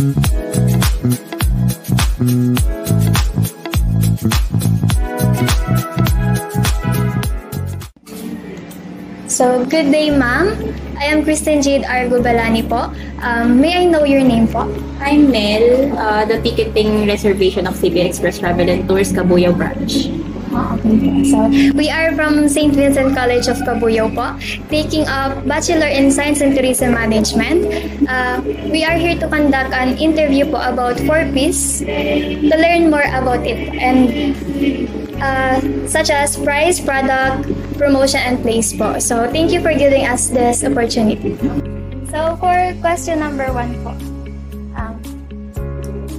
So, good day, ma'am. I am Kristen Jade Argo-Balani po. May I know your name po? I'm Mel, the ticketing reservation of CB Express Travel and Tours, Cabuyao branch. So, we are from St. Vincent College of Cabuyao po, taking up Bachelor in Science and Tourism Management. We are here to conduct an interview po about 4Ps to learn more about it, and such as price, product, promotion, and place po. So, thank you for giving us this opportunity. So, for question number 1 po,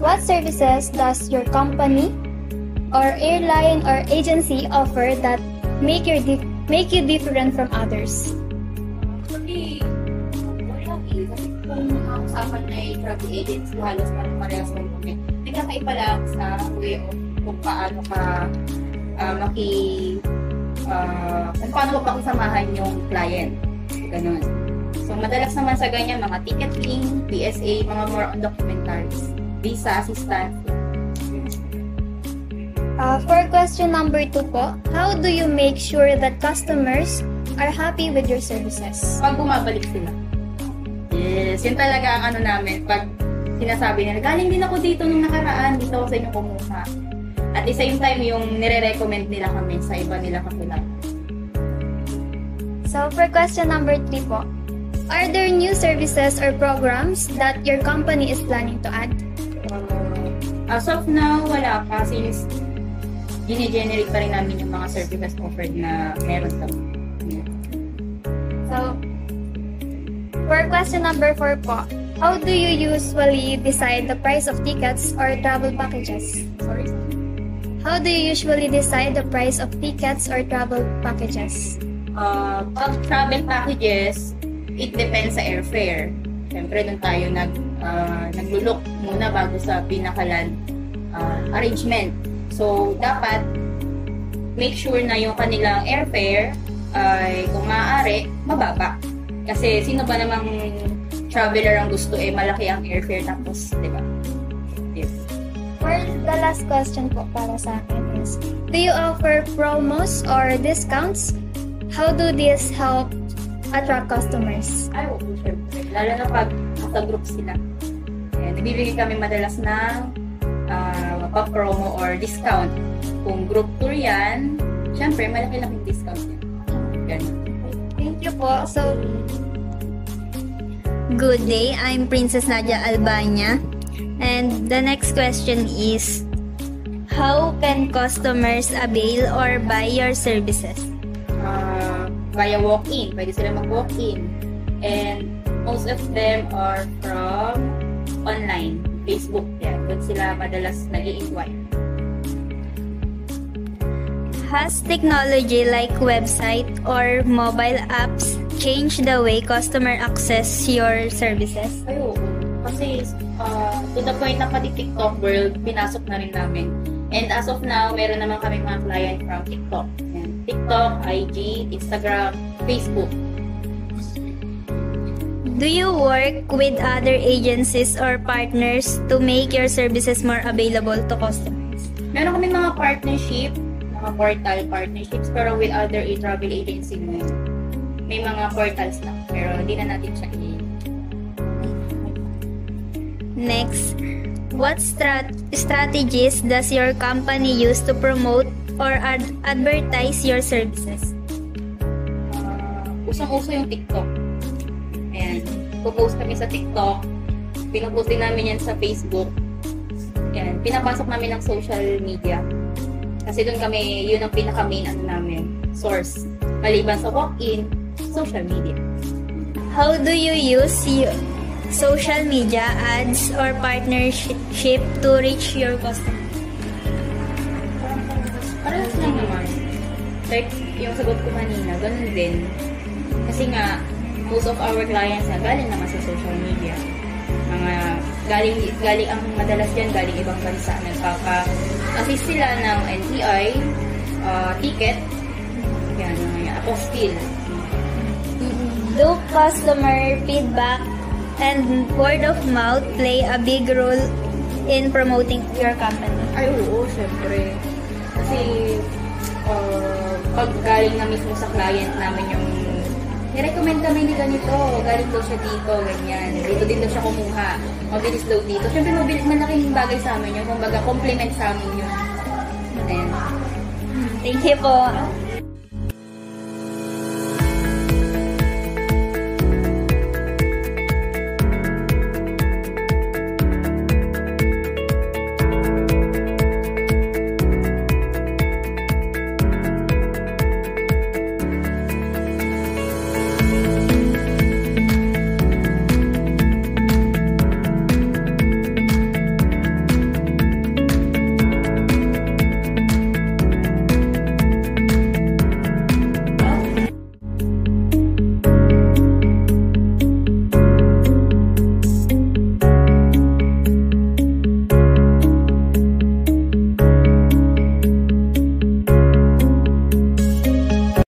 what services does your company or airline or agency offer that make you different from others? Actually, wala kasi kung usapan na travel agency, halos parehas lang kami. Nagkakaiba lang sa way of kung paano ka kung paano mo pakisamahan yung client. Ganun. So, madalas naman sa ganyan, mga ticketing, PSA, mga more on documentaries, visa assistance. For question number 2 po, how do you make sure that customers are happy with your services? Pag bumabalik sila. Yes, yun talaga ang ano namin. Pag sinasabi nila, galing din ako dito nung nakaraan, dito ako sa inyo kumuha. At the same time, yung nire-recommend nila kami sa iba nila kakilala. So, for question number 3 po, are there new services or programs that your company is planning to add? As of now, wala pa. Since gine-generate pa rin namin yung mga services offered na meron kami. So, for question number 4 po, how do you usually decide the price of tickets or travel packages? Sorry? How do you usually decide the price of tickets or travel packages? Pag travel packages, it depends sa airfare. Siyempre, doon tayo nag-look muna bago sa pinakalan arrangement. So, dapat make sure na yung kanilang airfare ay kung maaari, mababa. Kasi sino ba namang traveler ang gusto malaki ang airfare tapos, di ba? Yes. For the last question po para sa akin is, do you offer promos or discounts? How do this help attract customers? Ay, oo, syempre. Lalo na pag sa group sila. Nagbibigay kami madalas ng pa-promo or discount. Kung group tour yan, syempre, malaki-laking discount yan. Ganun. Thank you po. So, good day, I'm Princess Nadia Albania. And the next question is, how can customers avail or buy your services? Via walk-in. Pwede sila mag-walk-in. And most of them are from online. Facebook. Yan. Doon sila madalas nag-i-inquire. Has technology like website or mobile apps changed the way customer access your services? Ay, oo. Kasi to the point na pati TikTok world, pinasok na rin namin. And as of now, meron naman kami mga client from TikTok. Yan. TikTok, IG, Instagram, Facebook. Do you work with other agencies or partners to make your services more available to customers? Meron kami mga partnership, mga portal partnerships, pero with other travel agency mo. May mga portals na, pero hindi na natin siya Next, what strategies does your company use to promote or advertise your services? Usang-uso yung TikTok. Ayan. Popost kami sa TikTok. Pinopost din namin yan sa Facebook. Ayan. Pinapasok namin ng social media. Kasi doon kami, yun ang pinaka-main namin, source. Maliban sa walk-in, social media. How do you use social media ads or partnership to reach your customers? Parehas lang naman. Like, yung sagot ko kanina, ganun din. Kasi nga, most of our clients na galing naman sa social media. Mga galing ang madalas dyan, galing ibang bansa. Nagpapa-assist sila ng NTI, ticket, yan, apostille. Do customer feedback And word of mouth play a big role in promoting your company. Ay, oo, syempre. Kasi, pag galing na mismo sa client namin yung ni-recommend kami ni ganito, galing daw siya dito, ganyan. Dito din daw siya kumuha. Mabilis daw dito. Syempre, malaking bagay sa amin yun. Kumbaga, compliment sa amin yun. Ayan. Thank you po.